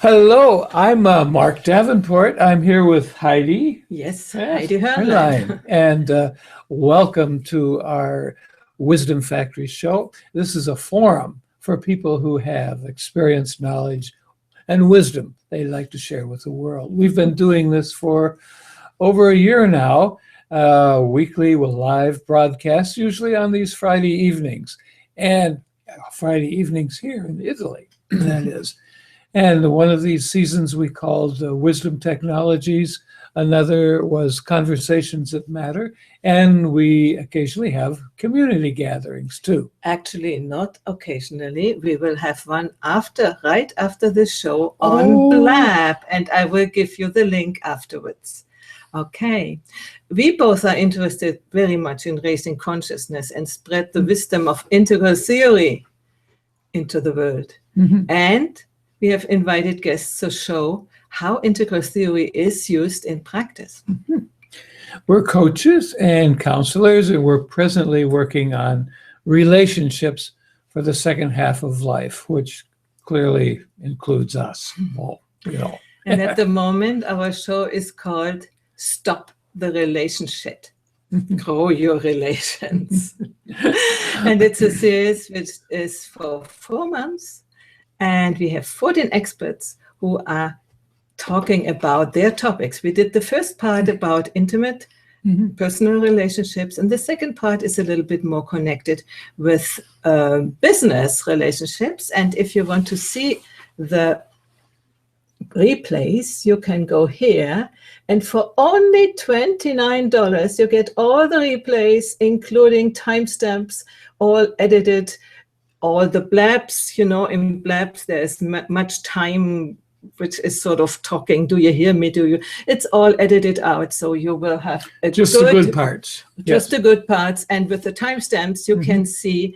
Hello, I'm Mark Davenport. I'm here with Heidi. Yes, Heidi Herrlein. And welcome to our Wisdom Factory show. This is a forum for people who have experience, knowledge, and wisdom they'd like to share with the world. We've been doing this for over a year now, weekly with live broadcasts, usually on these Friday evenings. And Friday evenings here in Italy, that is. And one of these seasons we called Wisdom Technologies. Another was Conversations That Matter. And we occasionally have community gatherings too. Actually, not occasionally. We will have one right after the show on Blab. And I will give you the link afterwards. Okay. We both are interested very much in raising consciousness and spread the wisdom of integral theory into the world. And we have invited guests to show how integral theory is used in practice. We're coaches and counselors, and we're presently working on relationships for the second half of life, which clearly includes us. Well, you know. And at the moment, our show is called Stop the Relationship. Grow your relations. And it's a series which is for 4 months. And we have 14 experts who are talking about their topics. We did the first part about intimate personal relationships, and the second part is a little bit more connected with business relationships. And if you want to see the replays, you can go here, and for only $29 you get all the replays, including timestamps, all edited. All the blabs, you know, in blabs, there's much time, which is sort of talking. Do you hear me? Do you? It's all edited out. So you will have just the good parts. Just the good parts. And with the timestamps, you can see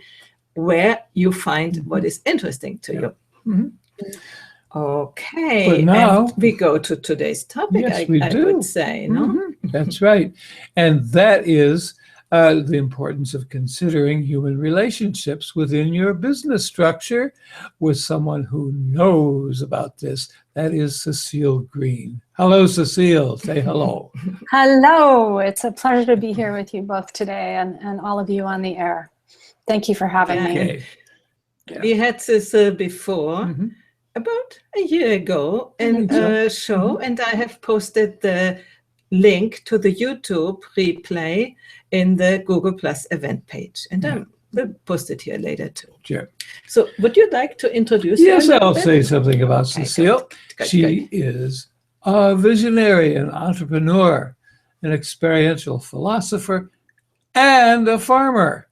where you find what is interesting to you. Okay. But now and we go to today's topic, yes, I would say. No? That's right. And that is the importance of considering human relationships within your business structure with someone who knows about this. That is Cecile Green. Hello, Cecile. Say hello. Hello. It's a pleasure to be here with you both today and all of you on the air. Thank you for having me. Yeah. We had Cecile before, about a year ago, in a show, and I have posted the link to the YouTube replay in the Google Plus event page. And I will post it here later too. Sure. So would you like to introduce Yes, I'll say something about Cecile. She is a visionary, an entrepreneur, an experiential philosopher, and a farmer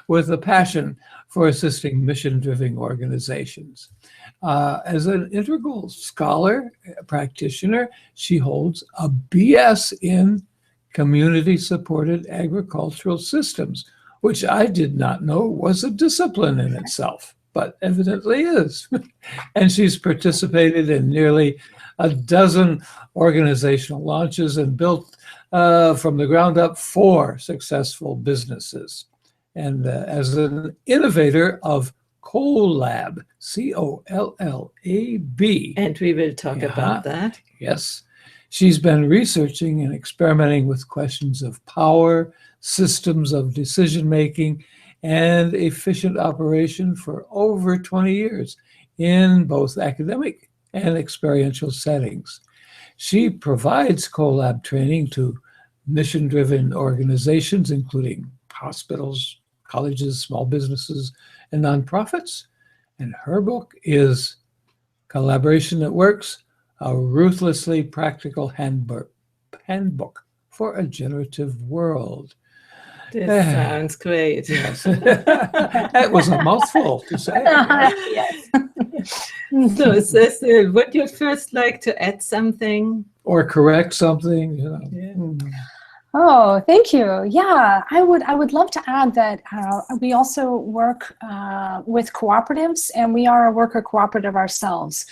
with a passion for assisting mission-driven organizations. As an integral scholar, practitioner, she holds a BS in community-supported agricultural systems, which I did not know was a discipline in itself, but evidently is. And she's participated in nearly a dozen organizational launches and built from the ground up 4 successful businesses. And as an innovator of Collab, C-O-L-L-A-B. And we will talk about that. Yes. She's been researching and experimenting with questions of power, systems of decision-making, and efficient operation for over 20 years in both academic and experiential settings. She provides Collab training to mission-driven organizations, including hospitals, colleges, small businesses, and nonprofits. And her book is Collaboration That Works, a ruthlessly practical handbook for a generative world. This sounds great. Yes. That was a mouthful to say. Yes. So, Cecile, would you first like to add something? Or correct something, you know. Yeah. Oh, thank you. Yeah, I would love to add that we also work with cooperatives, and we are a worker cooperative ourselves.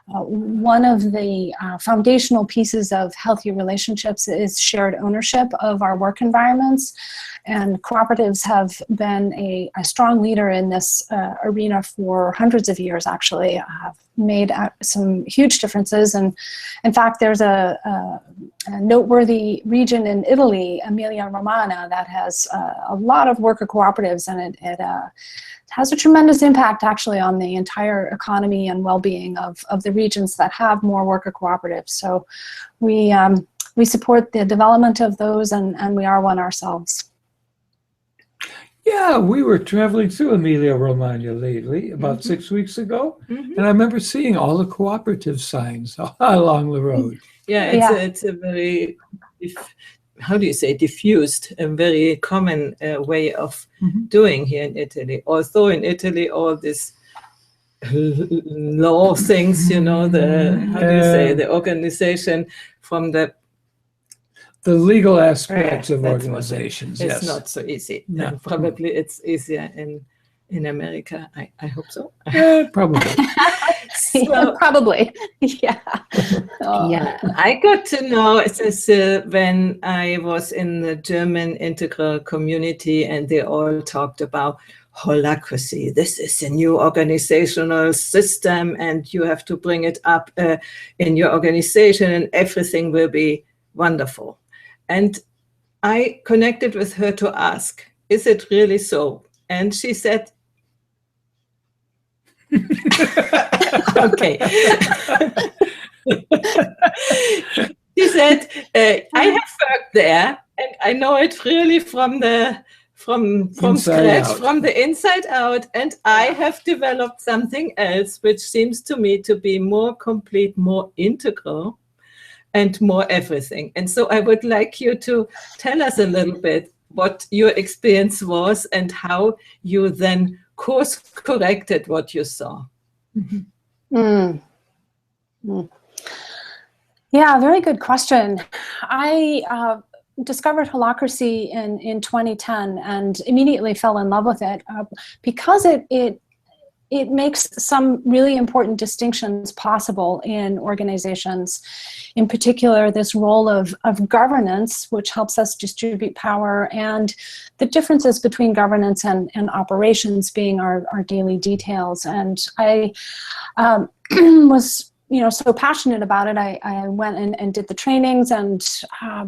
One of the foundational pieces of healthy relationships is shared ownership of our work environments. And cooperatives have been a strong leader in this arena for hundreds of years, actually, have made some huge differences. And in fact, there's a noteworthy region in Italy, Emilia-Romagna, that has a lot of worker cooperatives, and it has a tremendous impact actually on the entire economy and well-being of the regions that have more worker cooperatives. So we support the development of those, and we are one ourselves. Yeah, we were traveling through Emilia-Romagna lately, about 6 weeks ago, and I remember seeing all the cooperative signs along the road. Yeah, it's a very, how do you say, diffused and very common way of doing here in Italy. Although in Italy, all these law things, you know, how do you say, the organization from the legal aspects of organizations, yes. It's not so easy. No. And probably it's easier in America. I hope so. Yeah, probably. So, probably, yeah. Yeah, I got to know Cecile when I was in the German integral community, and they all talked about Holacracy. This is a new organizational system, and you have to bring it up in your organization, and everything will be wonderful. And I connected with her to ask, is it really so? And she said, okay. She said, I have worked there, and I know it really from scratch, from the inside out, and I have developed something else which seems to me to be more complete, more integral, and more everything. And so I would like you to tell us a little bit what your experience was and how you then course corrected what you saw. Yeah, very good question. I discovered Holacracy in 2010 and immediately fell in love with it because it makes some really important distinctions possible in organizations. In particular, this role of governance, which helps us distribute power, and the differences between governance and operations being our daily details. And I was so passionate about it. I went and did the trainings and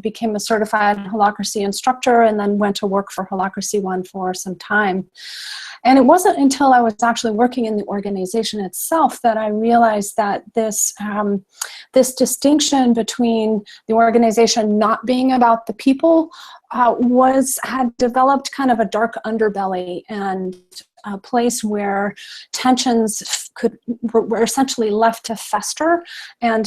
became a certified Holacracy instructor, and then went to work for Holacracy One for some time. And it wasn't until I was actually working in the organization itself that I realized that this distinction between the organization not being about the people had developed kind of a dark underbelly, and a place where tensions were essentially left to fester, and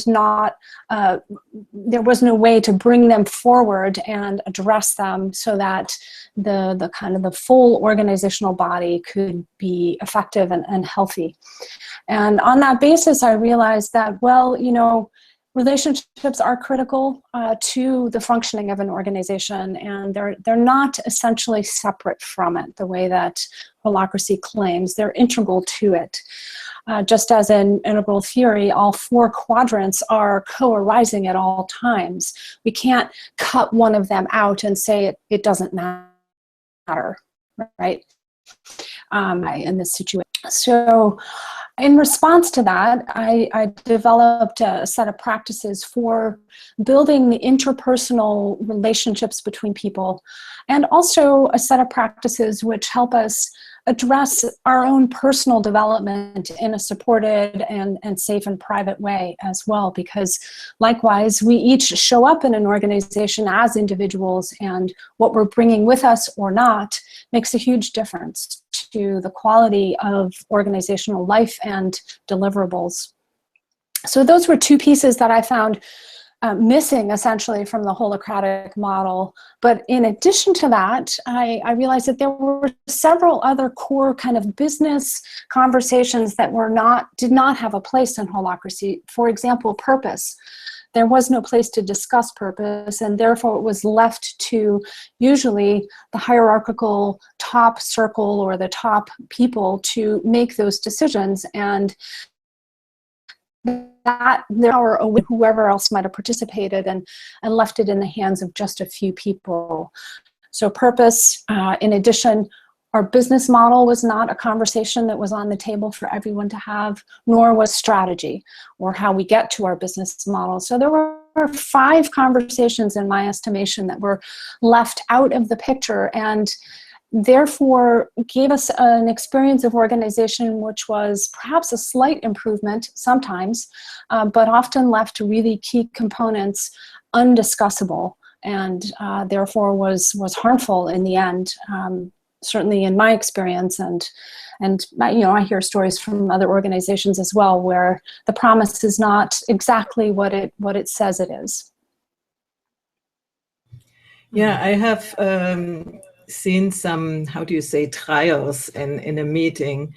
there was no way to bring them forward and address them so that the kind of the full organizational body could be effective and healthy. And on that basis, I realized that, well, relationships are critical to the functioning of an organization, and they're not essentially separate from it the way that Holacracy claims. They're integral to it. Just as in integral theory, all four quadrants are co-arising at all times. We can't cut one of them out and say it doesn't matter, right? In this situation. So in response to that, I developed a set of practices for building the interpersonal relationships between people, and also a set of practices which help us address our own personal development in a supported and safe and private way as well, because likewise, we each show up in an organization as individuals, and what we're bringing with us or not makes a huge difference to the quality of organizational life and deliverables. So those were two pieces that I found missing essentially from the Holacratic model. But in addition to that, I realized that there were several other core kind of business conversations that did not have a place in Holacracy. For example, purpose. There was no place to discuss purpose, and therefore it was left to usually the hierarchical top circle or the top people to make those decisions. And that their power away whoever else might have participated, and left it in the hands of just a few people. So purpose, in addition, our business model was not a conversation that was on the table for everyone to have, nor was strategy or how we get to our business model. So there were 5 conversations, in my estimation, that were left out of the picture, and therefore gave us an experience of organization which was perhaps a slight improvement sometimes, but often left really key components undiscussable, and therefore was harmful in the end. Certainly in my experience, and you know, I hear stories from other organizations as well where the promise is not exactly what it says it is. Yeah, I have seen some, how do you say, trials in a meeting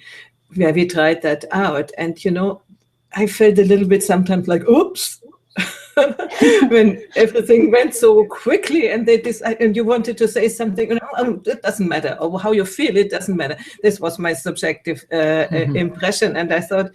where we tried that out, and you know, I felt a little bit sometimes like, oops. When everything went so quickly, and they decide, and you wanted to say something, it doesn't matter, or how you feel, it doesn't matter. This was my subjective impression, and I thought,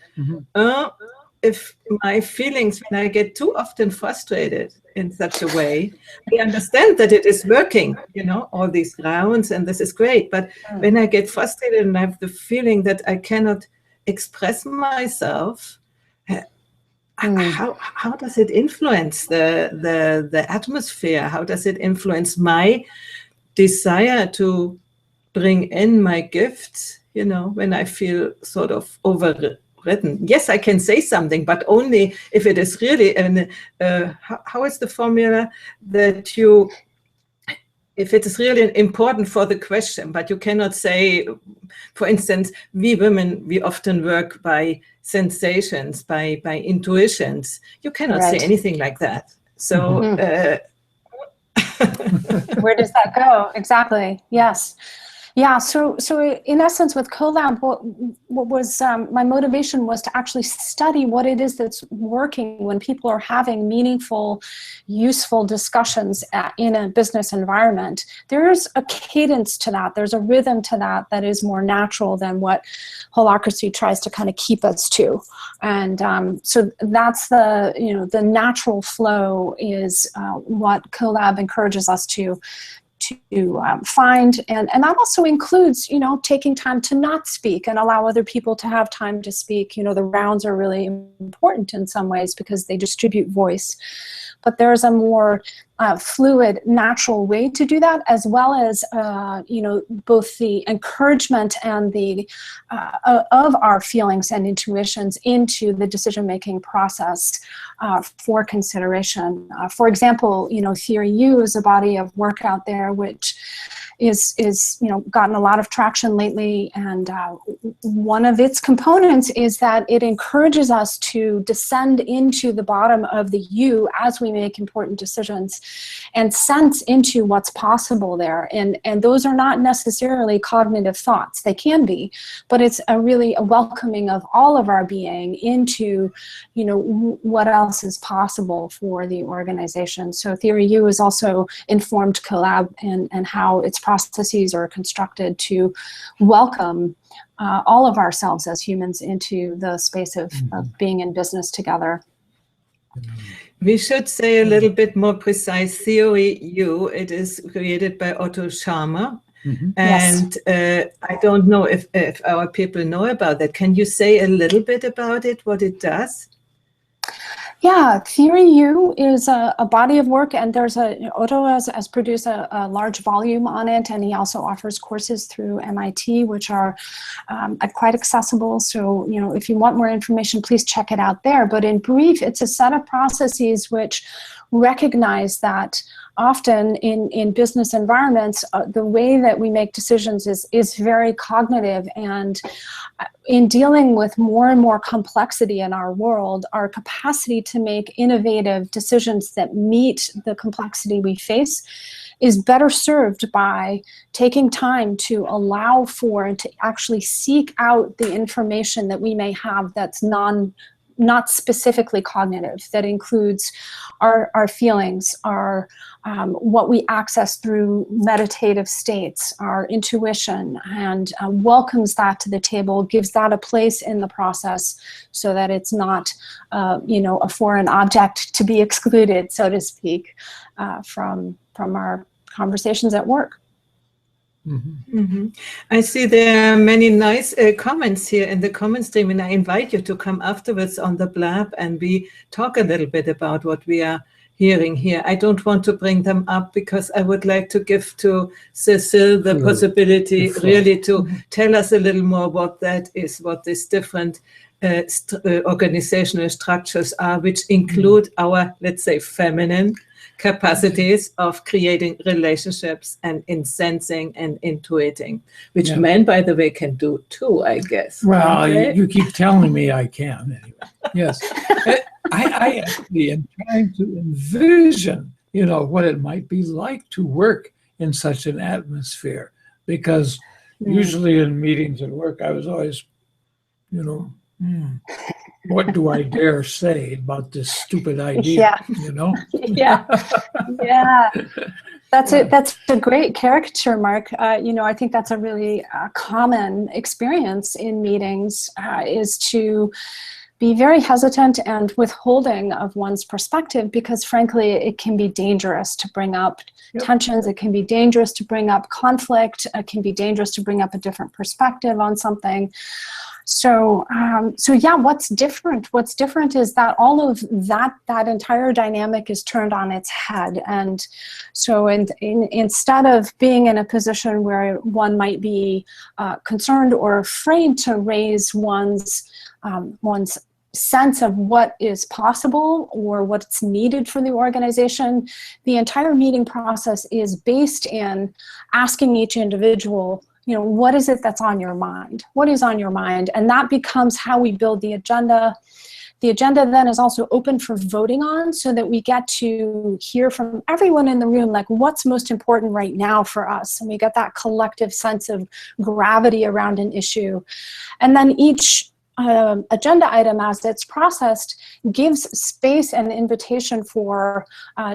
if my feelings, when I get too often frustrated in such a way, I understand that it is working, you know, all these rounds, and this is great. But when I get frustrated and I have the feeling that I cannot express myself, how does it influence the atmosphere? How does it influence my desire to bring in my gifts, you know, when I feel sort of overridden? Yes, I can say something, but only if it is really how is the formula that you, if it is really important for the question, but you cannot say, for instance, we women, we often work by sensations, by intuitions. You cannot say anything like that. So where does that go? Exactly. Yes. Yeah, so in essence with Collab, what was my motivation was to actually study what it is that's working when people are having meaningful, useful discussions in a business environment. There's a cadence to that. There's a rhythm to that is more natural than what Holacracy tries to kind of keep us to. And so that's the, you know, the natural flow is what Collab encourages us to find, and that also includes, you know, taking time to not speak and allow other people to have time to speak. You know, the rounds are really important in some ways because they distribute voice, but there's a more fluid, natural way to do that, as well as you know, both the encouragement and the of our feelings and intuitions into the decision-making process for consideration. For example, you know, Theory U is a body of work out there which is you know, gotten a lot of traction lately, and one of its components is that it encourages us to descend into the bottom of the U as we make important decisions and sense into what's possible there. And those are not necessarily cognitive thoughts. They can be, but it's really a welcoming of all of our being into, you know, what else is possible for the organization. So Theory U has also informed Collab and how its processes are constructed to welcome all of ourselves as humans into the space of being in business together. We should say a little bit more precise. Theory U, it is created by Otto Scharmer. And yes. I don't know if our people know about that. Can you say a little bit about it, what it does? Yeah, Theory U is a body of work, and there's Otto has produced a large volume on it, and he also offers courses through MIT, which are quite accessible. So, you know, if you want more information, please check it out there. But in brief, it's a set of processes which recognize that often in business environments, the way that we make decisions is very cognitive, and in dealing with more and more complexity in our world, our capacity to make innovative decisions that meet the complexity we face is better served by taking time to allow for and to actually seek out the information that we may have that's not specifically cognitive, that includes our feelings, our what we access through meditative states, our intuition, and welcomes that to the table, gives that a place in the process so that it's not, a foreign object to be excluded, so to speak, from our conversations at work. Mm-hmm. Mm-hmm. I see there are many nice comments here in the comment stream, and I invite you to come afterwards on the Blab and we talk a little bit about what we are hearing here. I don't want to bring them up because I would like to give to Cecile the possibility really to tell us a little more what that is, what these different organizational structures are, which include our, let's say, feminine capacities of creating relationships and in sensing and intuiting, which men, by the way, can do too, I guess. Well, you keep telling me I can anyway. Yes. I actually am trying to envision, what it might be like to work in such an atmosphere, because usually in meetings at work, I was always, what do I dare say about this stupid idea? Yeah. That's a great caricature, Mark. I think that's a really common experience in meetings, is to be very hesitant and withholding of one's perspective, because frankly, it can be dangerous to bring up tensions. It can be dangerous to bring up conflict. It can be dangerous to bring up a different perspective on something. So what's different? What's different is that all of that entire dynamic is turned on its head. And so instead of being in a position where one might be concerned or afraid to raise one's sense of what is possible or what's needed for the organization, the entire meeting process is based in asking each individual, what is it that's on your mind? What is on your mind? And that becomes how we build the agenda. The agenda then is also open for voting on, so that we get to hear from everyone in the room, like, what's most important right now for us? And we get that collective sense of gravity around an issue. And then each agenda item, as it's processed, gives space and invitation for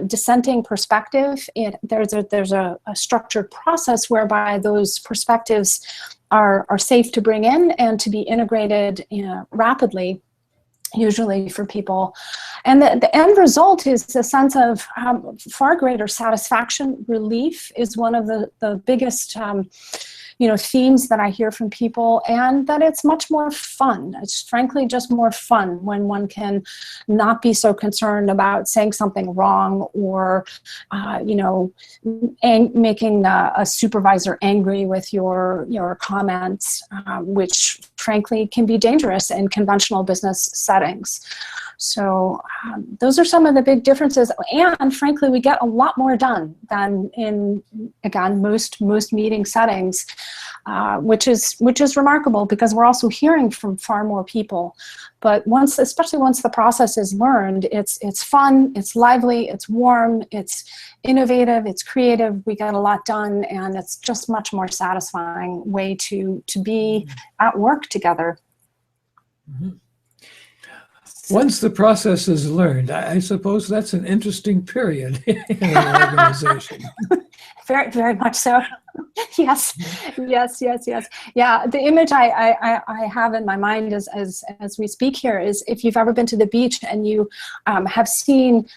dissenting perspective. There's a structured process whereby those perspectives are safe to bring in and to be integrated rapidly, usually for people. And the end result is a sense of far greater satisfaction. Relief is one of the biggest themes that I hear from people, and that it's much more fun. It's frankly just more fun when one can not be so concerned about saying something wrong or, making a supervisor angry with your comments, which frankly can be dangerous in conventional business settings. So those are some of the big differences, and frankly, we get a lot more done than in, again, most meeting settings, which is remarkable, because we're also hearing from far more people. But especially once the process is learned, it's fun, it's lively, it's warm, it's innovative, it's creative. We get a lot done, and it's just much more satisfying way to be at work together. Mm-hmm. Once the process is learned, I suppose that's an interesting period in an organization. Very, very much so. Yes. Yeah, the image I have in my mind as we speak here is, if you've ever been to the beach and you have seen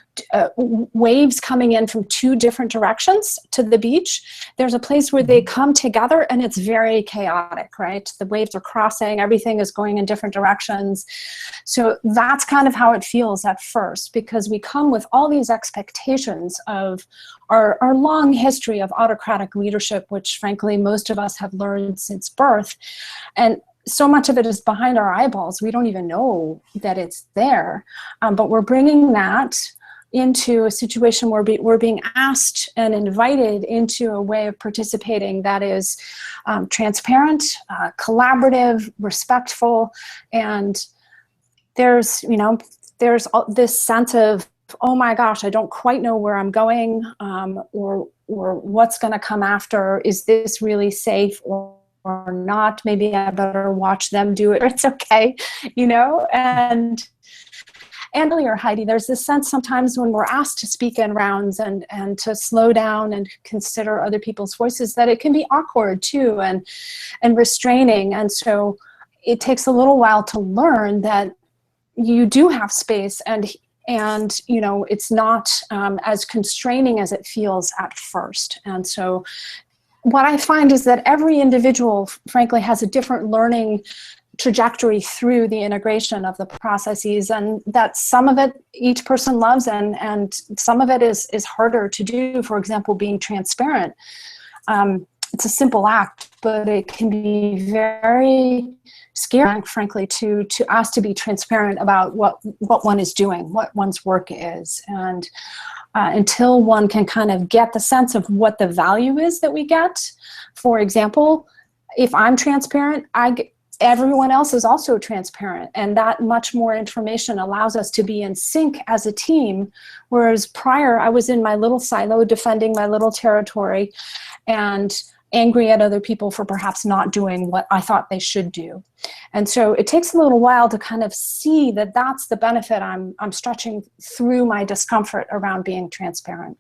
waves coming in from two different directions to the beach, there's a place where they come together and it's very chaotic, right? The waves are crossing, everything is going in different directions. So that's kind of how it feels at first, because we come with all these expectations of our long history of autocratic leadership, which frankly most of us have learned since birth. And so much of it is behind our eyeballs. We don't even know that it's there. But we're bringing that into a situation where we're being asked and invited into a way of participating that is transparent, collaborative, respectful, and there's this sense of, oh my gosh, I don't quite know where I'm going, or what's going to come after. Is this really safe or not? Maybe I better watch them do it. It's okay, and earlier, Heidi, there's this sense sometimes when we're asked to speak in rounds and to slow down and consider other people's voices, that it can be awkward too and restraining. And so it takes a little while to learn that you do have space, and you know, it's not as constraining as it feels at first. And so what I find is that every individual, frankly, has a different learning trajectory through the integration of the processes, and that some of it each person loves, and some of it is harder to do. For example, being transparent. It's a simple act, but it can be very scary, frankly, to ask to be transparent about what one is doing, what one's work is. And until one can kind of get the sense of what the value is that we get. For example, if I'm transparent, everyone else is also transparent, and that much more information allows us to be in sync as a team, whereas prior I was in my little silo defending my little territory and angry at other people for perhaps not doing what I thought they should do. And so it takes a little while to kind of see that that's the benefit I'm stretching through my discomfort around being transparent.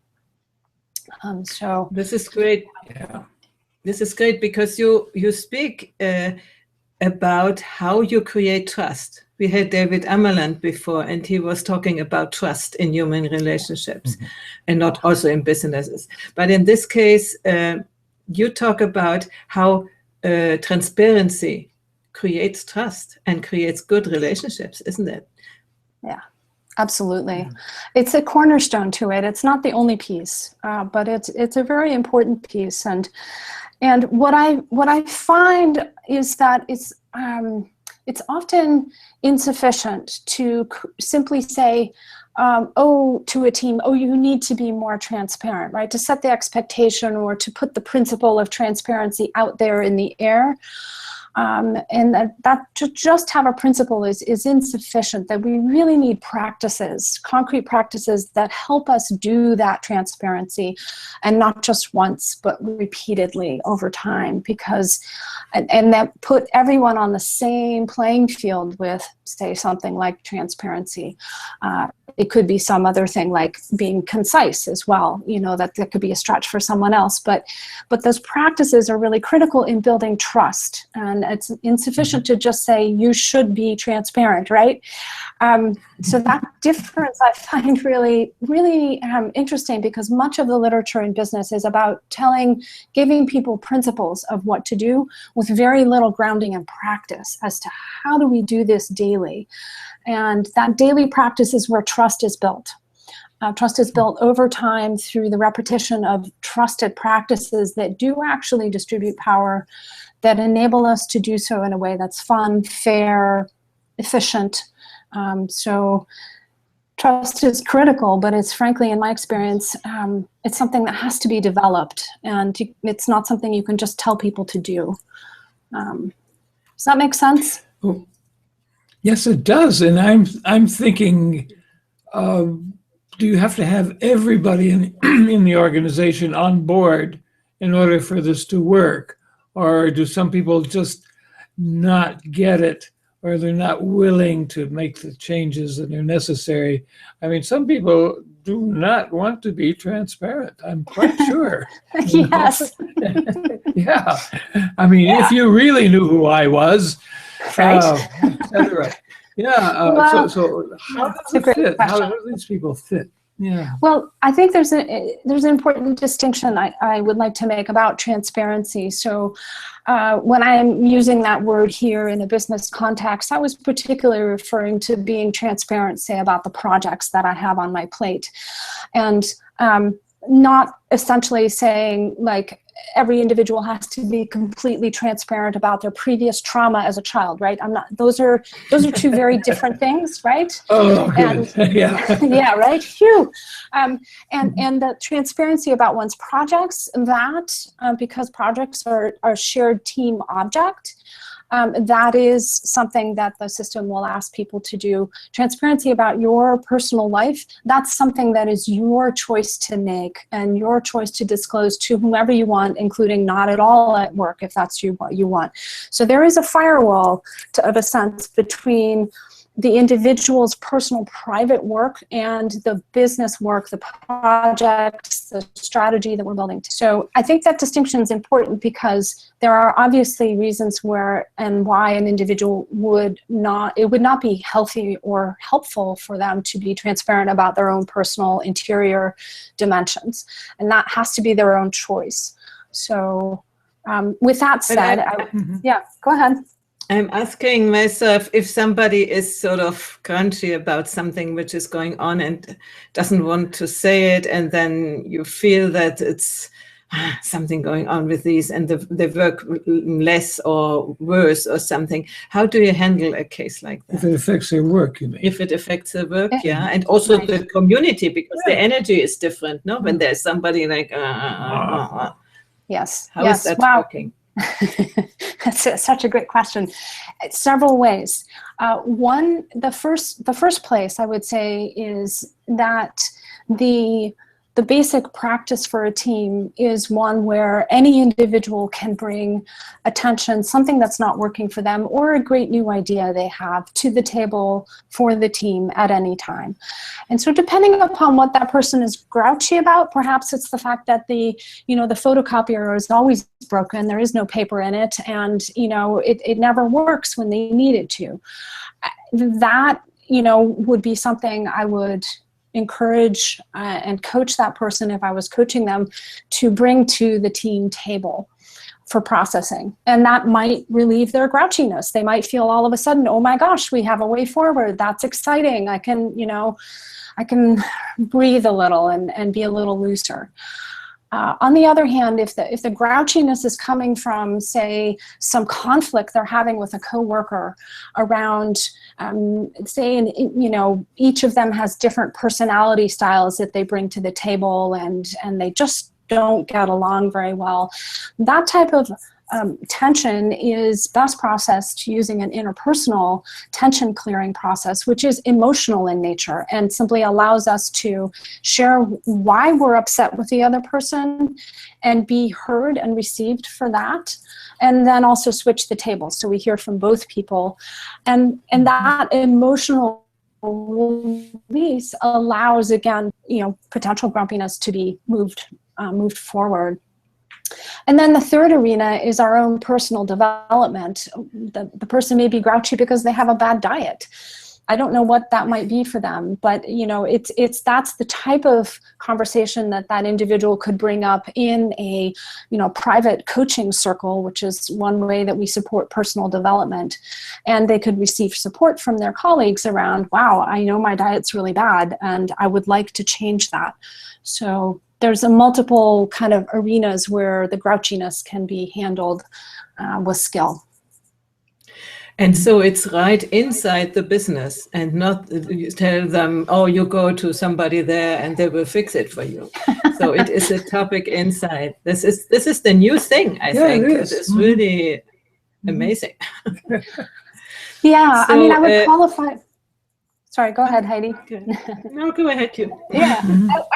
So this is great. Yeah. This is great because you speak about how you create trust. We had David Amerland before, and he was talking about trust in human relationships, and not also in businesses. But in this case, you talk about how transparency creates trust and creates good relationships, isn't it? Yeah, absolutely. It's a cornerstone to it. It's not the only piece, but it's a very important piece. And what I find is that it's often insufficient to simply say, to a team, you need to be more transparent, right? To set the expectation or to put the principle of transparency out there in the air. And that to just have a principle is insufficient, that we really need practices, concrete practices that help us do that transparency, and not just once, but repeatedly over time, because, and that put everyone on the same playing field with, say, something like transparency. It could be some other thing like being concise as well, you know, that could be a stretch for someone else, but those practices are really critical in building trust. And it's insufficient to just say you should be transparent, right? So that difference I find really, really interesting, because much of the literature in business is about giving people principles of what to do with very little grounding in practice as to how do we do this daily. And that daily practice is where trust is built. Trust is built over time through the repetition of trusted practices that do actually distribute power, that enable us to do so in a way that's fun, fair, efficient. So trust is critical, but it's, frankly, in my experience, it's something that has to be developed, and it's not something you can just tell people to do. Does that make sense? Yes, it does. And I'm thinking, do you have to have everybody in the organization on board in order for this to work? Or do some people just not get it, or they're not willing to make the changes that are necessary? I mean, some people do not want to be transparent, I'm quite sure. Yes. Yeah. I mean, if you really knew who I was, right. Et cetera. Yeah. Well, so how does it fit? How do these people fit? Yeah. Well, I think there's an important distinction I would like to make about transparency. So when I'm using that word here in a business context, I was particularly referring to being transparent, say, about the projects that I have on my plate. And not essentially saying, like, every individual has to be completely transparent about their previous trauma as a child, right? Those are two very different things, right? Oh, good. Yeah. Yeah, right? Phew. And the transparency about one's projects, because projects are a shared team object, that is something that the system will ask people to do. Transparency about your personal life, that's something that is your choice to make and your choice to disclose to whomever you want, including not at all at work, if that's what you want. So there is a firewall of a sense between the individual's personal private work and the business work, the projects, the strategy that we're building. So I think that distinction is important because there are obviously reasons where and why an individual would not be healthy or helpful for them to be transparent about their own personal interior dimensions. And that has to be their own choice. So with that said, yeah, go ahead. I'm asking myself if somebody is sort of grumpy about something which is going on and doesn't want to say it, and then you feel that it's something going on with these and they work less or worse or something. How do you handle a case like that? If it affects their work, you mean? If it affects their work, yeah. And also the community, because the energy is different, no? When there's somebody like, Yes. How is that working? That's such a great question. Several ways. One, the first place I would say is that the basic practice for a team is one where any individual can bring attention, something that's not working for them, or a great new idea they have to the table for the team at any time. And so depending upon what that person is grouchy about, perhaps it's the fact that the photocopier is always broken, there is no paper in it, and it never works when they need it to. That would be something I would encourage and coach that person, if I was coaching them, to bring to the team table for processing. And that might relieve their grouchiness. They might feel all of a sudden, oh my gosh, we have a way forward. That's exciting. I can breathe a little and be a little looser. On the other hand, if the grouchiness is coming from, say, some conflict they're having with a coworker around, say, each of them has different personality styles that they bring to the table, and they just don't get along very well, that type of tension is best processed using an interpersonal tension clearing process, which is emotional in nature and simply allows us to share why we're upset with the other person and be heard and received for that, and then also switch the tables so we hear from both people, and that emotional release allows, again, potential grumpiness to be moved forward. And then the third arena is our own personal development. The person may be grouchy because they have a bad diet. I don't know what that might be for them, but that's the type of conversation that individual could bring up in a private coaching circle, which is one way that we support personal development. And they could receive support from their colleagues around, wow, I know my diet's really bad and I would like to change that. So there's a multiple kind of arenas where the grouchiness can be handled with skill. And so it's right inside the business, and not you tell them, oh, you go to somebody there and they will fix it for you. So it is a topic inside. This is the new thing, I think. It is really amazing. Yeah, so, I mean, I would qualify. Sorry, go ahead, Heidi. No, go ahead, you. Yeah,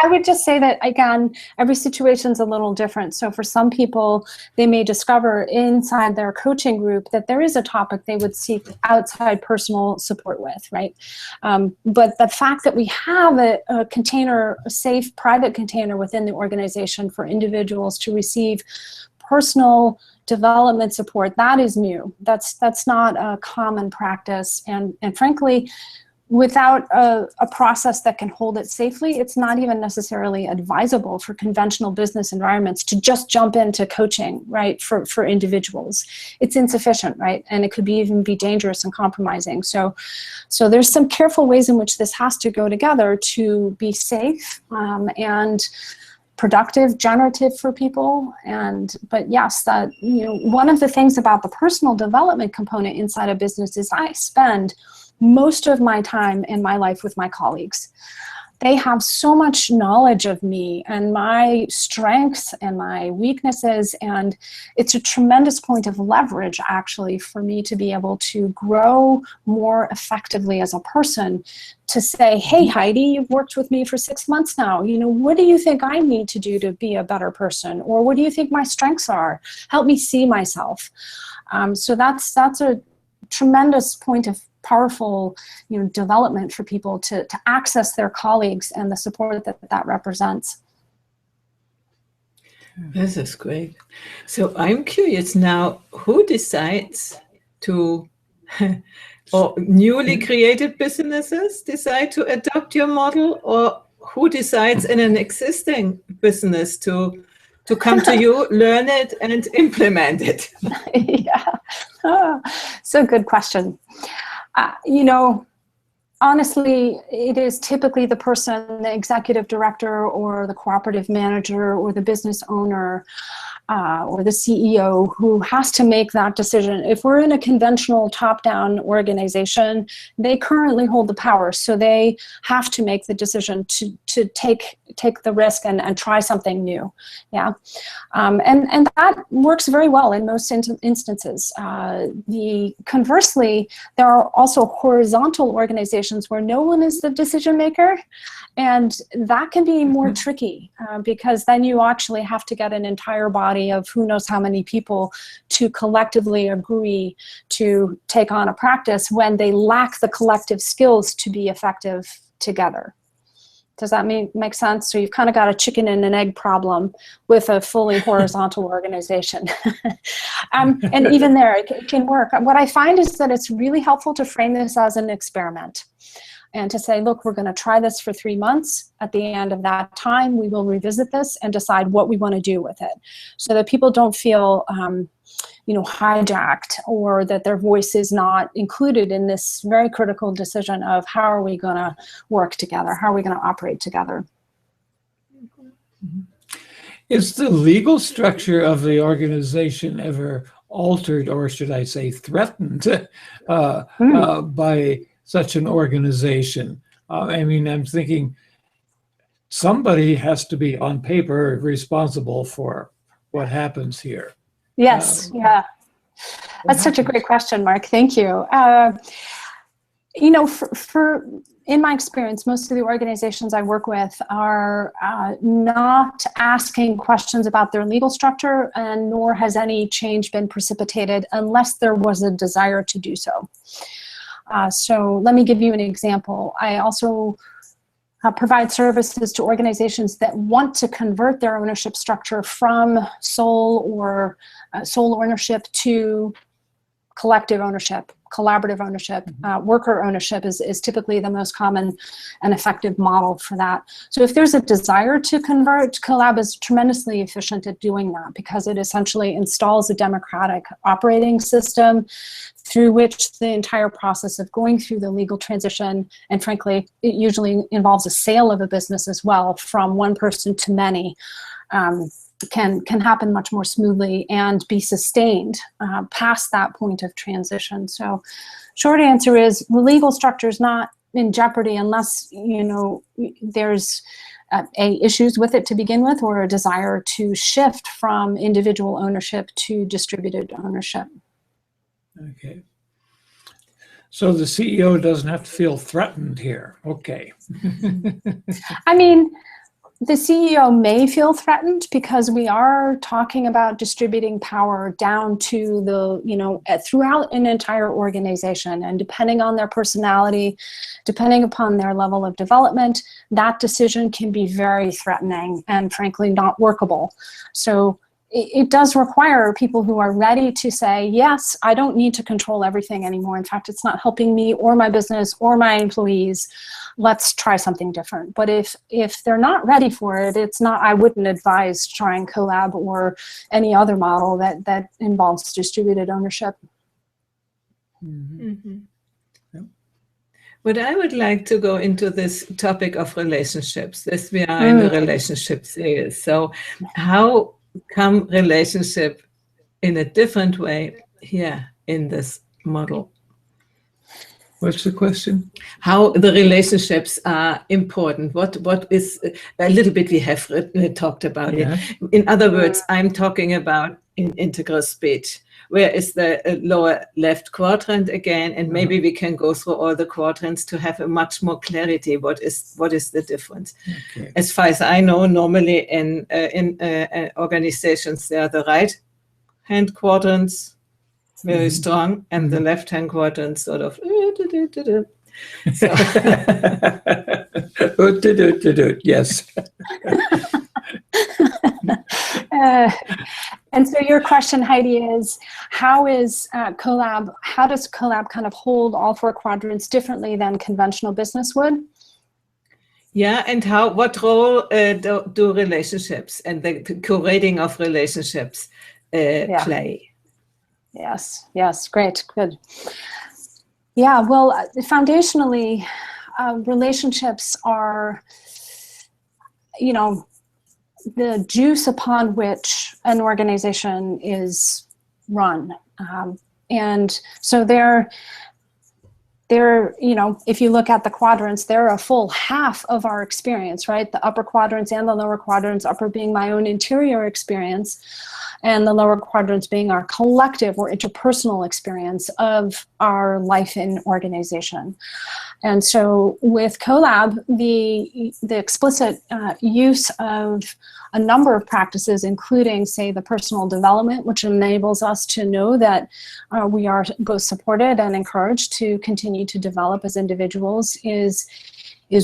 I would just say that, again, every situation's a little different. So for some people, they may discover inside their coaching group that there is a topic they would seek outside personal support with, right? But the fact that we have a container, a safe private container within the organization for individuals to receive personal development support, that is new. That's not a common practice. And frankly, without a process that can hold it safely, it's not even necessarily advisable for conventional business environments to just jump into coaching, right, for individuals. It's insufficient, right? And it could even be dangerous and compromising. So there's some careful ways in which this has to go together to be safe and productive, generative for people. But yes, that one of the things about the personal development component inside a business is I spend most of my time in my life with my colleagues. They have so much knowledge of me and my strengths and my weaknesses, and it's a tremendous point of leverage, actually, for me to be able to grow more effectively as a person, to say, hey, Heidi, you've worked with me for 6 months now. What do you think I need to do to be a better person? Or what do you think my strengths are? Help me see myself. So that's a tremendous point of powerful, development for people to access their colleagues and the support that represents. This is great. So I'm curious now, who decides to, or newly created businesses decide to adopt your model, or who decides in an existing business to come to you, learn it, and implement it? Yeah, so good question. Honestly, it is typically the person, the executive director or the cooperative manager or the business owner or the CEO who has to make that decision. If we're in a conventional top-down organization, they currently hold the power, so they have to make the decision to take the risk and try something new. Yeah, and that works very well in most instances. Conversely, there are also horizontal organizations where no one is the decision maker, and that can be more tricky because then you actually have to get an entire body of who knows how many people to collectively agree to take on a practice when they lack the collective skills to be effective together. Does that make sense? So you've kind of got a chicken and an egg problem with a fully horizontal organization. And even there, it can work. What I find is that it's really helpful to frame this as an experiment and to say, look, we're going to try this for 3 months. At the end of that time, we will revisit this and decide what we want to do with it, so that people don't feel hijacked, or that their voice is not included in this very critical decision of how are we going to work together? How are we going to operate together? Is the legal structure of the organization ever altered, or should I say threatened, by such an organization? I'm thinking somebody has to be on paper responsible for what happens here. Yes, yeah. That's such a great question, Mark. Thank you. In my experience, most of the organizations I work with are not asking questions about their legal structure, and nor has any change been precipitated unless there was a desire to do so. So let me give you an example. I also provide services to organizations that want to convert their ownership structure from sole ownership to collective ownership, collaborative ownership. Worker ownership is typically the most common and effective model for that. So if there's a desire to convert, Collab is tremendously efficient at doing that, because it essentially installs a democratic operating system through which the entire process of going through the legal transition, and frankly, it usually involves a sale of a business as well, from one person to many, can happen much more smoothly and be sustained past that point of transition. So short answer is the legal structure is not in jeopardy unless there's issues with it to begin with, or a desire to shift from individual ownership to distributed ownership. Okay. So the CEO doesn't have to feel threatened here. Okay. The CEO may feel threatened because we are talking about distributing power down to throughout an entire organization, and depending on their personality, depending upon their level of development, that decision can be very threatening and frankly not workable. So it does require people who are ready to say, yes, I don't need to control everything anymore. In fact, it's not helping me or my business or my employees. Let's try something different. But if they're not ready for it, I wouldn't advise trying Collab or any other model that involves distributed ownership. Yep. But I would like to go into this topic of relationships. We are in the relationship series. So how come relationship in a different way here in this model? What's the question? How the relationships are important. What is a little bit we have talked about it. In other words, I'm talking about in integral speech. Where is the lower left quadrant again? And maybe we can go through all the quadrants to have a much more clarity. What is the difference? Okay. As far as I know, normally in organizations, they are the right hand quadrants, very strong, and the left-hand quadrant sort of. So. Yes. And so your question, Heidi, is how does Collab kind of hold all four quadrants differently than conventional business would? Yeah, and what role do relationships and the curating of relationships play? Yes, great, good. Yeah, well, foundationally, relationships are, the juice upon which an organization is run. And so if you look at the quadrants, they're a full half of our experience, right? The upper quadrants and the lower quadrants, upper being my own interior experience, and the lower quadrants being our collective or interpersonal experience of our life in organization. And so with Collab, the explicit use of a number of practices, including, say, the personal development, which enables us to know that we are both supported and encouraged to continue to develop as individuals, is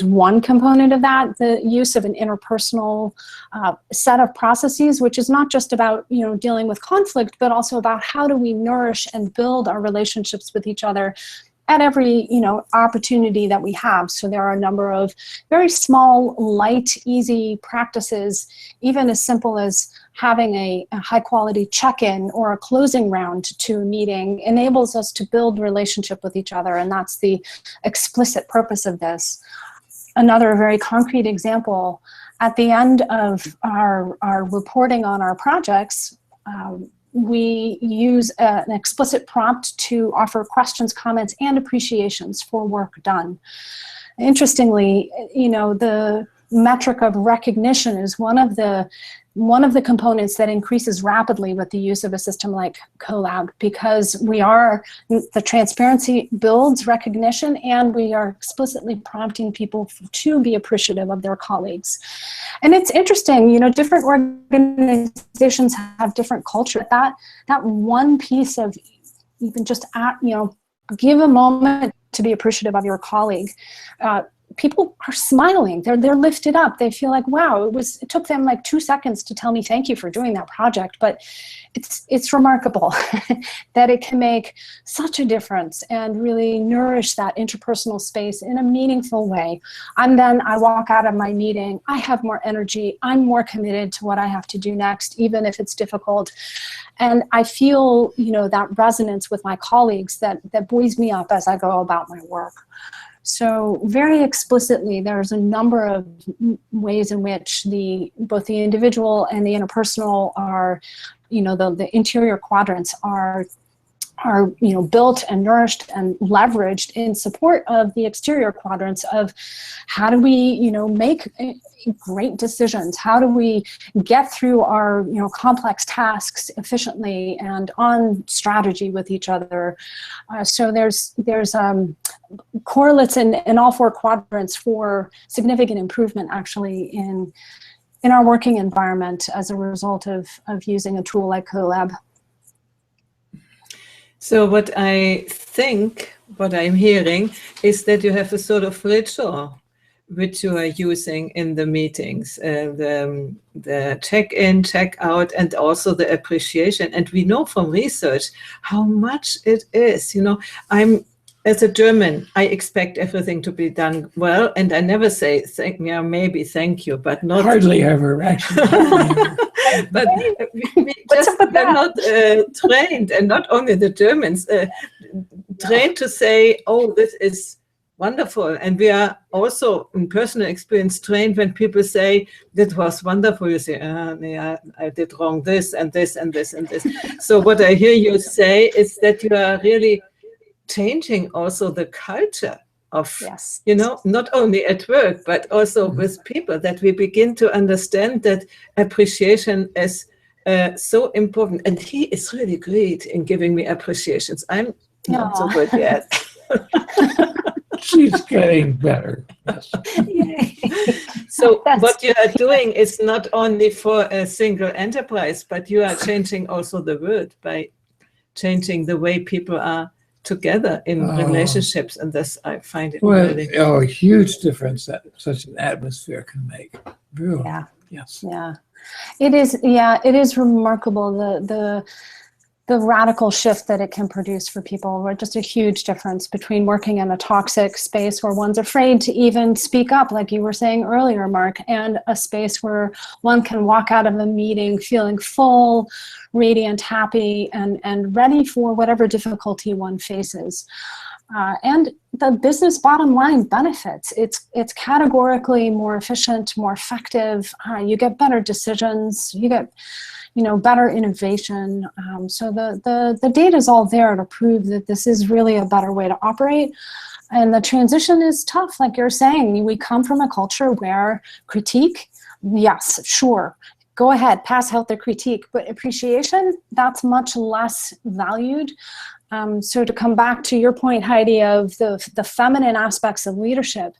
one component of that. The use of an interpersonal set of processes, which is not just about dealing with conflict, but also about how do we nourish and build our relationships with each other at every opportunity that we have. So there are a number of very small, light, easy practices, even as simple as having a high quality check-in or a closing round to a meeting enables us to build relationship with each other, and that's the explicit purpose of this. Another very concrete example, at the end of our reporting on our projects, we use an explicit prompt to offer questions, comments, and appreciations for work done. Interestingly, the metric of recognition is one of the components that increases rapidly with the use of a system like Collab, because the transparency builds recognition, and we are explicitly prompting people to be appreciative of their colleagues. And it's interesting, different organizations have different culture. That one piece of even just, give a moment to be appreciative of your colleague. People are smiling. They're lifted up. They feel like, wow, it took them like 2 seconds to tell me thank you for doing that project. But it's remarkable that it can make such a difference and really nourish that interpersonal space in a meaningful way. And then I walk out of my meeting, I have more energy. I'm more committed to what I have to do next, even if it's difficult. And I feel, that resonance with my colleagues that buoys me up as I go about my work. So very explicitly, there's a number of ways in which both the individual and the interpersonal are, the interior quadrants are built and nourished and leveraged in support of the exterior quadrants of how do we, make great decisions? How do we get through our, complex tasks efficiently and on strategy with each other? So there's correlates in all four quadrants for significant improvement actually in our working environment as a result of using a tool like Collab. So what I'm hearing is that you have a sort of ritual which you are using in the meetings, the check-in, check-out, and also the appreciation. And we know from research how much it is. As a German, I expect everything to be done well, and I never say maybe thank you, but not hardly ever actually. But we just are not trained, and not only the Germans, trained to say, oh, this is wonderful. And we are also, in personal experience, trained when people say, that was wonderful. You say, I did wrong this and this and this and this. So what I hear you say is that you are really changing also the culture of, not only at work, but also with people, that we begin to understand that appreciation is so important. And he is really great in giving me appreciations. I'm not so good yet. She's getting better. Yay. So what you are doing is not only for a single enterprise, but you are changing also the world by changing the way people are together in relationships, and this I find it really a huge difference that such an atmosphere can make. Really. Yeah. Yes. Yeah. It is. Yeah, it is remarkable the radical shift that it can produce for people. Just a huge difference between working in a toxic space where one's afraid to even speak up, like you were saying earlier, Mark, and a space where one can walk out of a meeting feeling full, radiant, happy, and ready for whatever difficulty one faces. And the business bottom line benefits. It's categorically more efficient, more effective. You get better decisions. You get better innovation. So the data is all there to prove that this is really a better way to operate. And the transition is tough, like you're saying. We come from a culture where critique, yes, sure, go ahead, pass out the critique, but appreciation, that's much less valued. So to come back to your point, Heidi, of the feminine aspects of leadership,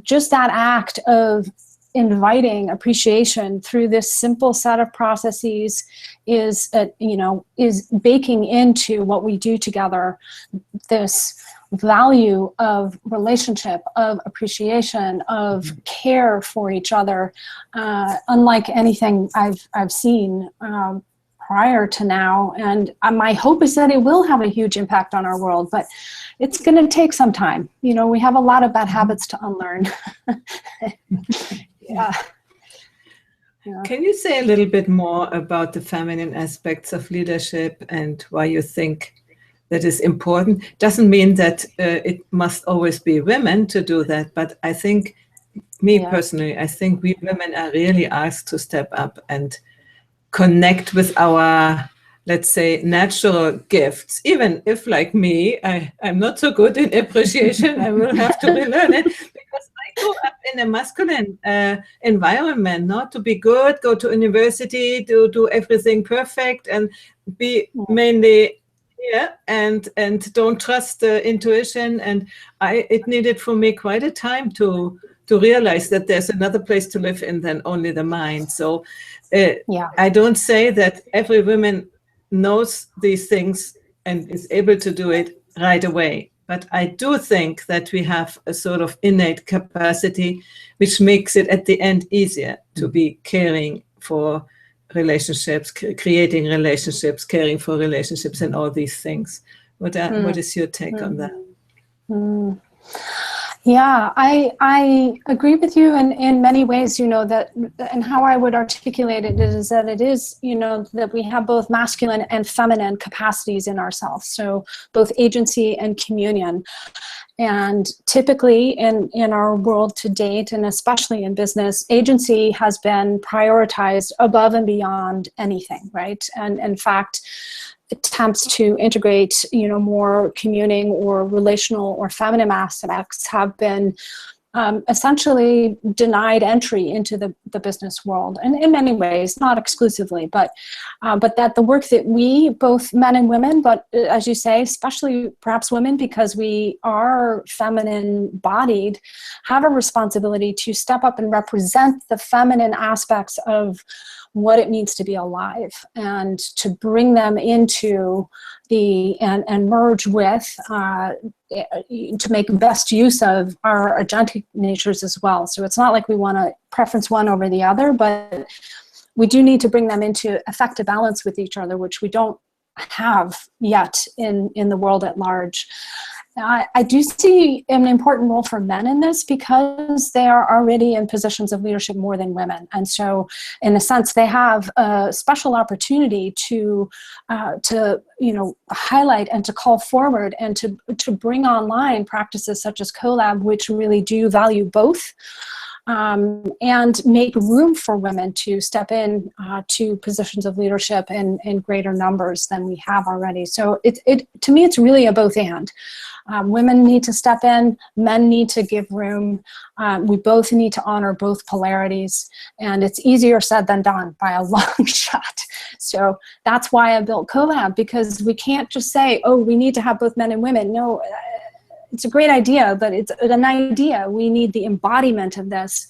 just that act of inviting appreciation through this simple set of processes is baking into what we do together, this value of relationship, of appreciation, of care for each other, unlike anything I've seen prior to now. And my hope is that it will have a huge impact on our world, but it's going to take some time. We have a lot of bad habits to unlearn. Yeah. Can you say a little bit more about the feminine aspects of leadership and why you think that is important? Doesn't mean that it must always be women to do that, but I think, personally, I think we women are really asked to step up and connect with our, let's say, natural gifts. Even if, like me, I'm not so good in appreciation, I will have to relearn it, because I grew up in a masculine environment, not to be good, go to university, do everything perfect, and be mainly and don't trust the intuition. And it needed for me quite a time to realize that there's another place to live in than only the mind. So I don't say that every woman knows these things and is able to do it right away. But I do think that we have a sort of innate capacity which makes it at the end easier to be caring for relationships, creating relationships, caring for relationships, and all these things. What is your take on that? Yeah, I agree with you in many ways, that, and how I would articulate it is that it is, that we have both masculine and feminine capacities in ourselves. So both agency and communion. And typically in our world to date, and especially in business, agency has been prioritized above and beyond anything, right? And in fact, attempts to integrate, more communing or relational or feminine aspects have been essentially denied entry into the business world, and in many ways, not exclusively, but that the work that we, both men and women, but as you say, especially perhaps women, because we are feminine bodied, have a responsibility to step up and represent the feminine aspects of what it means to be alive, and to bring them into and merge with, to make best use of our agentic natures as well. So it's not like we want to preference one over the other, but we do need to bring them into effective balance with each other, which we don't have yet in the world at large. I do see an important role for men in this, because they are already in positions of leadership more than women. And so in a sense, they have a special opportunity to highlight and to call forward and to bring online practices such as Collab, which really do value both. And make room for women to step in to positions of leadership in greater numbers than we have already. So to me, it's really a both and. Women need to step in, men need to give room. We both need to honor both polarities, and it's easier said than done by a long shot. So that's why I built Collab, because we can't just say, oh, we need to have both men and women. No, it's a great idea, but it's an idea. We need the embodiment of this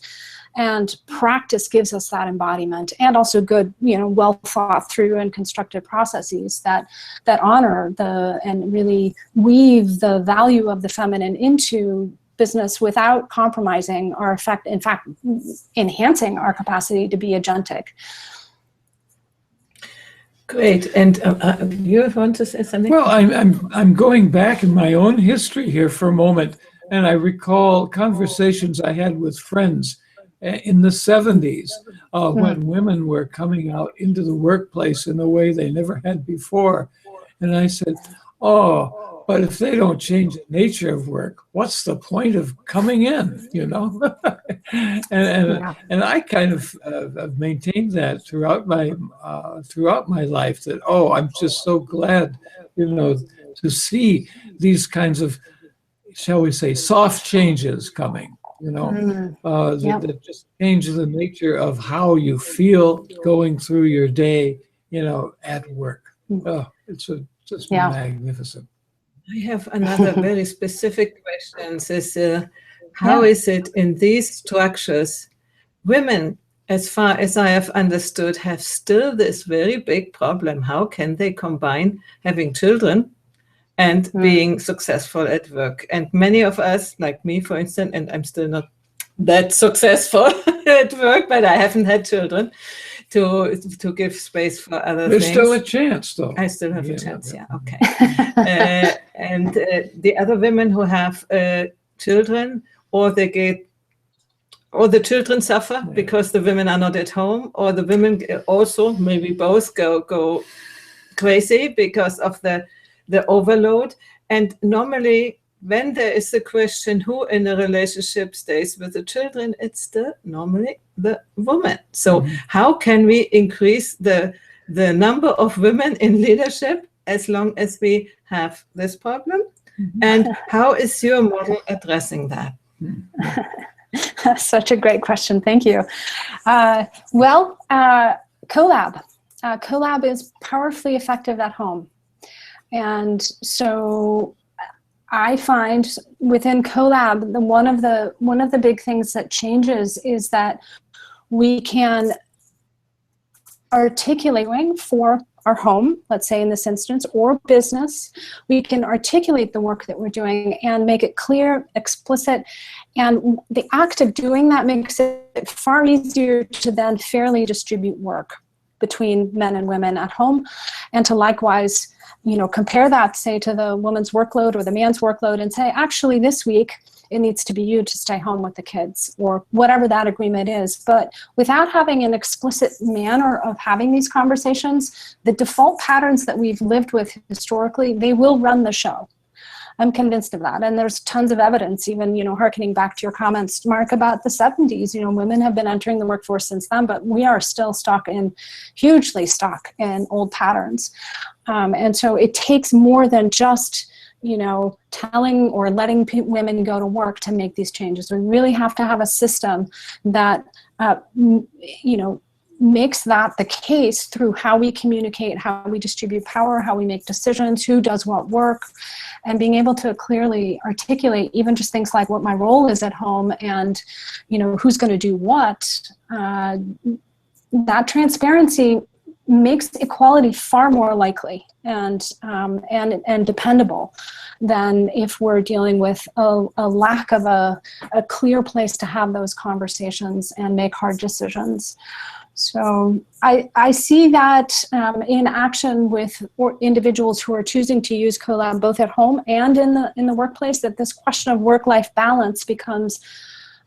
And practice gives us that embodiment, and also good, well thought through and constructed processes that honor and really weave the value of the feminine into business without compromising our effect, in fact, enhancing our capacity to be agentic. Great. And you want to say something? Well, I'm going back in my own history here for a moment, and I recall conversations I had with friends in the 70s when women were coming out into the workplace in a way they never had before. And I said, oh, but if they don't change the nature of work, what's the point of coming in, and I kind of have maintained that throughout my life, that, I'm just so glad, to see these kinds of, shall we say, soft changes coming, that just change the nature of how you feel going through your day, at work. It's just magnificent. I have another very specific question, Cecile. How is it in these structures, women, as far as I have understood, have still this very big problem? How can they combine having children and being successful at work? And many of us, like me, for instance, and I'm still not that successful at work, but I haven't had children to give space for other things. There's still a chance, though. I still have a chance, okay. And the other women who have children, or the children suffer because the women are not at home, or the women also, maybe both, go crazy because of the overload. And normally, when there is a question who in a relationship stays with the children, it's normally the woman. So how can we increase the number of women in leadership as long as we have this problem? And how is your model addressing that? Such a great question. Thank you. Collab. Collab is powerfully effective at home. And so I find within Collab, one of the big things that changes is that we can articulate for our home, let's say in this instance, or business. We can articulate the work that we're doing and make it clear, explicit, and the act of doing that makes it far easier to then fairly distribute work between men and women at home, and to likewise, compare that, say, to the woman's workload or the man's workload, and say, actually, this week, it needs to be you to stay home with the kids, or whatever that agreement is. But without having an explicit manner of having these conversations, the default patterns that we've lived with historically, they will run the show. I'm convinced of that. And there's tons of evidence, even, hearkening back to your comments, Mark, about the 70s, women have been entering the workforce since then, but we are still hugely stuck in old patterns. And so it takes more than just, telling or letting women go to work to make these changes. We really have to have a system that, makes that the case through how we communicate, how we distribute power, how we make decisions, who does what work, and being able to clearly articulate even just things like what my role is at home and, who's going to do what. That transparency makes equality far more likely and dependable than if we're dealing with a lack of a clear place to have those conversations and make hard decisions. So I see that in action with individuals who are choosing to use Collab both at home and in the workplace, that this question of work-life balance becomes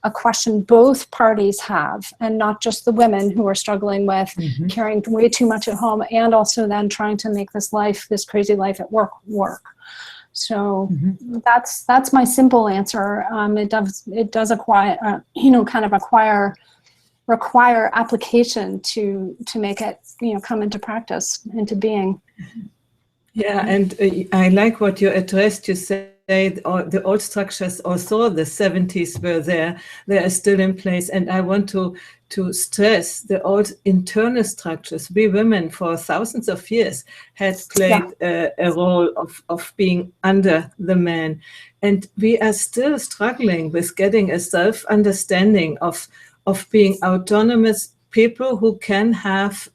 a question both parties have, and not just the women who are struggling with carrying way too much at home, and also then trying to make this crazy life at work. So that's my simple answer. It does require application to make it come into practice, into being. Yeah, and I like what you addressed. You said the old structures, also the 70s were there. They are still in place, and I want to stress the old internal structures. We women for thousands of years had played a role of being under the man, and we are still struggling with getting a self-understanding of of being autonomous people who can have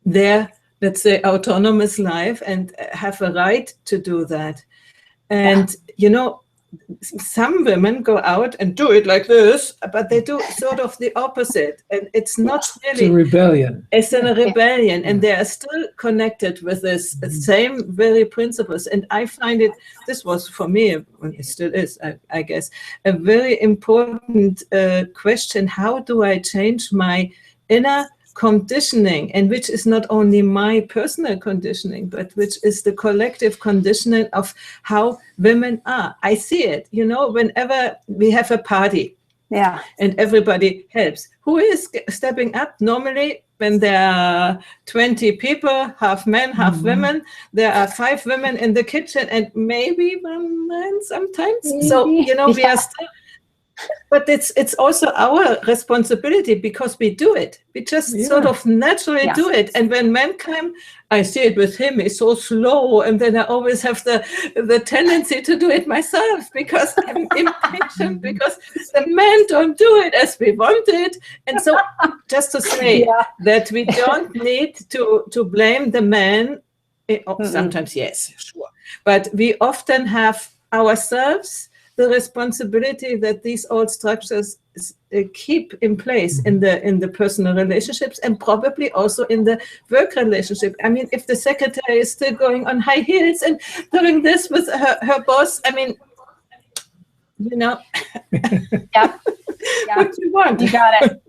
their, let's say, autonomous life and have a right to do that. And, you know, some women go out and do it like this, but they do sort of the opposite. And it's not really... It's a rebellion. It's a rebellion, and they are still connected with this same very principles. And I find it, this was for me, and it still is, I guess, a very important question. How do I change my inner conditioning, and which is not only my personal conditioning, but which is the collective conditioning of how women are. I see it, you know, whenever we have a party, and everybody helps. Who is stepping up? Normally, when there are 20 people, half men, half women, there are 5 women in the kitchen, and maybe 1 man sometimes. So, you know, we are still... But it's also our responsibility, because we do it. We just sort of naturally do it. And when men come, I see it with him, he's so slow. And then I always have the tendency to do it myself, because I'm impatient, because the men don't do it as we want it. And so just to say that we don't need to blame the men. Sometimes, yes, sure. But we often have ourselves the responsibility that these old structures keep in place in the personal relationships, and probably also in the work relationship. I mean, if the secretary is still going on high heels and doing this with her boss, I mean, you know, what do you want? You got it.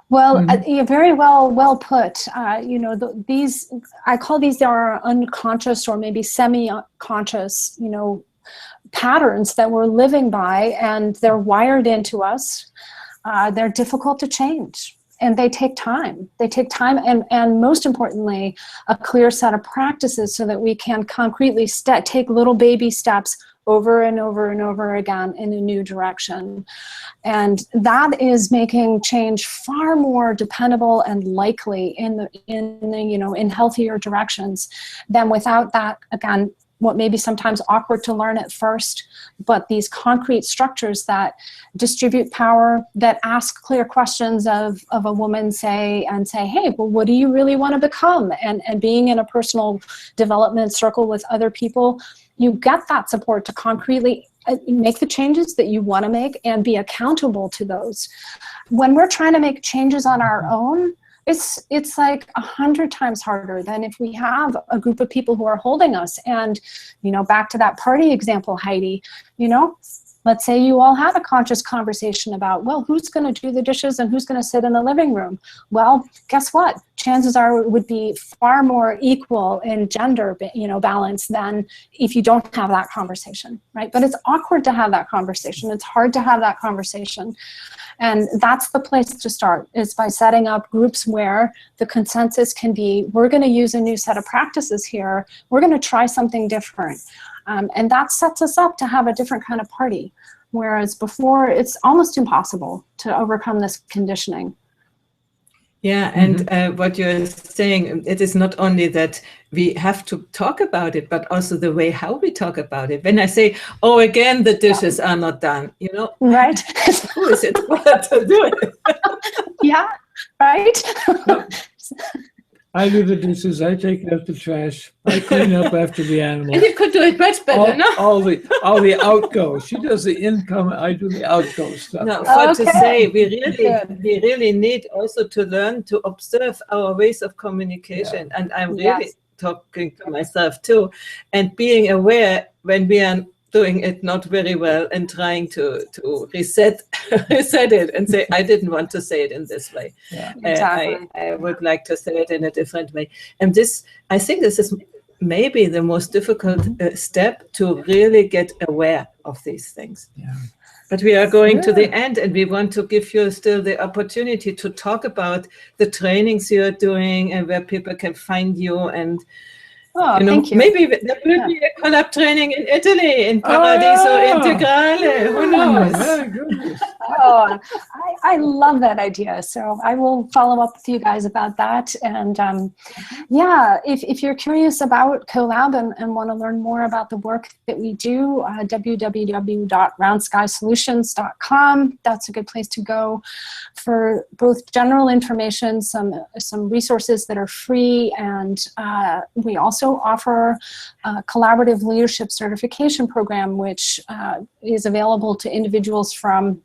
Well, you're very well put. You know, these, I call these our unconscious or maybe semi-conscious, you know, patterns that we're living by, and they're wired into us. They're difficult to change, and they take time. They take time, and most importantly, a clear set of practices so that we can concretely take little baby steps over and over and over again in a new direction. And that is making change far more dependable and likely in the you know, in healthier directions than without that, again, what may be sometimes awkward to learn at first, but these concrete structures that distribute power, that ask clear questions of a woman, say, hey, well, what do you really want to become? And being in a personal development circle with other people, you get that support to concretely make the changes that you want to make and be accountable to those. When we're trying to make changes on our own, it's like 100 times harder than if we have a group of people who are holding us. And, you know, back to that party example, Heidi, you know, let's say you all had a conscious conversation about, well, who's going to do the dishes and who's going to sit in the living room? Well, guess what? Chances are it would be far more equal in gender, you know, balance than if you don't have that conversation, right? But it's awkward to have that conversation. It's hard to have that conversation. And that's the place to start, is by setting up groups where the consensus can be, we're going to use a new set of practices here. We're going to try something different. And that sets us up to have a different kind of party. Whereas before, it's almost impossible to overcome this conditioning. Yeah, and what you're saying, it is not only that we have to talk about it, but also the way how we talk about it. When I say, oh, again, the dishes are not done, you know, right? Who is it for to do it? Yeah, right? I do the dishes, I take out the trash, I clean up after the animals. And you could do it much better, no? All the outgo. She does the income, I do the outgo stuff. No, for to say, we really need also to learn to observe our ways of communication. Yeah. And I'm really talking to myself too, and being aware when we are doing it not very well and trying to reset it and say, I didn't want to say it in this way. Yeah, exactly. I would like to say it in a different way. And this, I think this is maybe the most difficult step to really get aware of these things. Yeah. But we are going to the end, and we want to give you still the opportunity to talk about the trainings you're doing and where people can find you. And Oh, you know, thank you. maybe there will be a collab training in Italy, in Paradiso Integrale. Who knows? My goodness. Oh, I love that idea. So I will follow up with you guys about that. And yeah, if you're curious about Collab and want to learn more about the work that we do, www.roundskysolutions.com. That's a good place to go for both general information, some resources that are free, and we also offer a collaborative leadership certification program, which is available to individuals from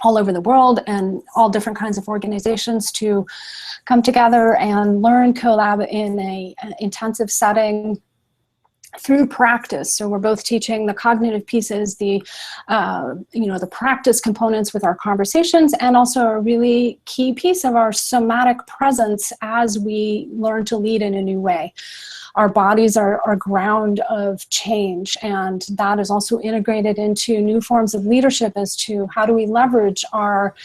all over the world and all different kinds of organizations to come together and learn Collab in an intensive setting through practice. So we're both teaching the cognitive pieces, the the practice components with our conversations, and also a really key piece of our somatic presence as we learn to lead in a new way. Our bodies are ground of change, and that is also integrated into new forms of leadership as to how do we leverage our,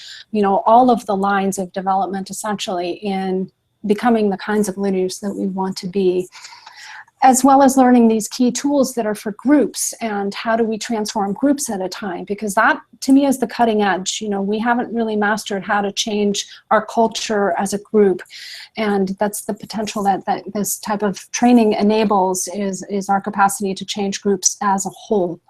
all of the lines of development essentially in becoming the kinds of leaders that we want to be, as well as learning these key tools that are for groups and how do we transform groups at a time, because that to me is the cutting edge. We haven't really mastered how to change our culture as a group, and that's the potential that this type of training enables is our capacity to change groups as a whole.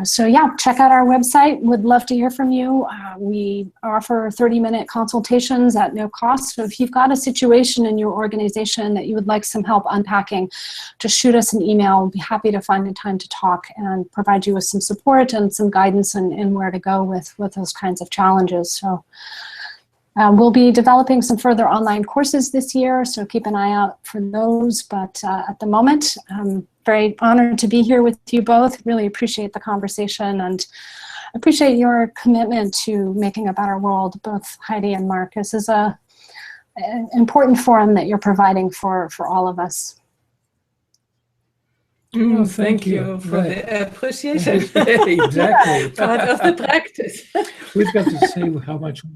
So yeah, check out our website. Would love to hear from you. We offer 30-minute consultations at no cost. So if you've got a situation in your organization that you would like some help unpacking, just shoot us an email. We'll be happy to find a time to talk and provide you with some support and some guidance in where to go with those kinds of challenges. So we'll be developing some further online courses this year, so keep an eye out for those. But at the moment, I'm very honored to be here with you both. Really appreciate the conversation and appreciate your commitment to making a better world, both Heidi and Mark. This is an important forum that you're providing for all of us. Thank you for the appreciation. Exactly. Part of the practice. We've got to say how much we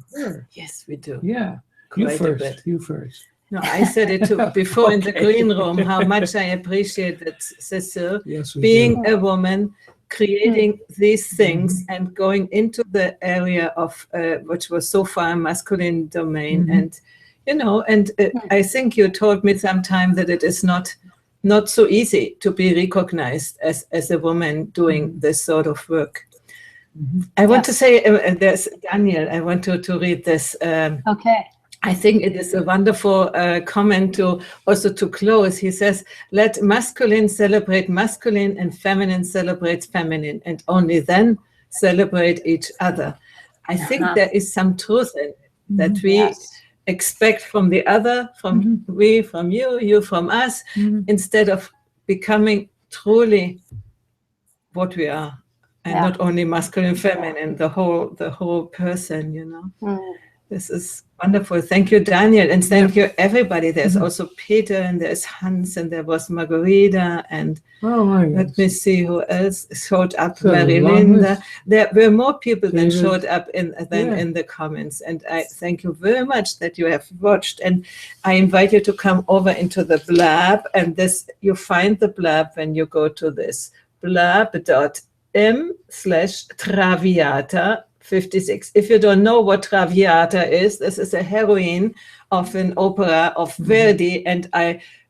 prefer. Yes, we do. Yeah. Quite a bit. You first. No, I said it too before in the green room, how much I appreciate that Cecile, being a woman, creating these things and going into the area of which was so far a masculine domain. And, I think you told me sometime that it is not so easy to be recognized as a woman doing this sort of work. I want to say, there's Daniel, I want to read this. Okay. I think it is a wonderful comment to close. He says, let masculine celebrate masculine and feminine celebrates feminine, and only then celebrate each other. I think there is some truth in it, that we expect from the other, from we, from you from us, instead of becoming truly what we are, and not only masculine, feminine, the whole person, This is wonderful. Thank you, Daniel, and thank you, everybody. There's also Peter, and there's Hans, and there was Margarita, and let me see who else showed up. Marilinda. There were more people than showed up in the comments, and I thank you very much that you have watched. And I invite you to come over into the Blab, and you find the Blab when you go to this blab.m/Traviata 56. If you don't know what Traviata is, this is a heroine of an opera of Verdi, and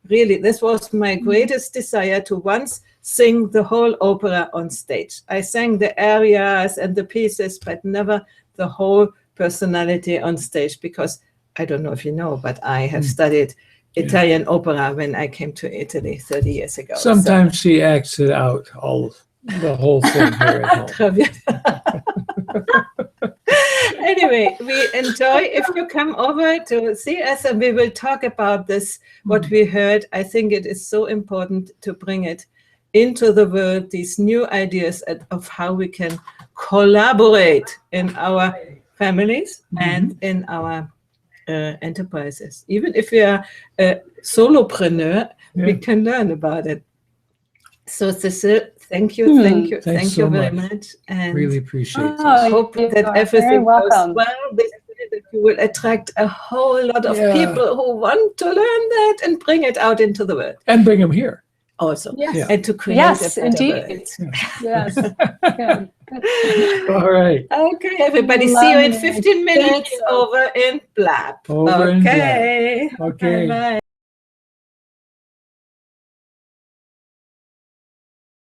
this was my greatest desire to once sing the whole opera on stage. I sang the arias and the pieces, but never the whole personality on stage, because I don't know if you know, but I have studied Italian opera when I came to Italy 30 years ago. Sometimes she acts it out, the whole thing here at home. Anyway, we enjoy if you come over to see us, and we will talk about this, what we heard. I think it is so important to bring it into the world, these new ideas of how we can collaborate in our families and in our enterprises. Even if we are a solopreneur, we can learn about it. So Cecile, thank you very much. And really appreciate it. I hope that everything goes well. This is the you will attract a whole lot of people who want to learn that and bring it out into the world. And bring them here. Also, Yes. and to create Yes, a better indeed. world. Yes. Good. All right. Okay, everybody, see you in Lovely. 15 minutes Thank you. over in Blab. Over in Blab. Okay. Okay. Bye-bye.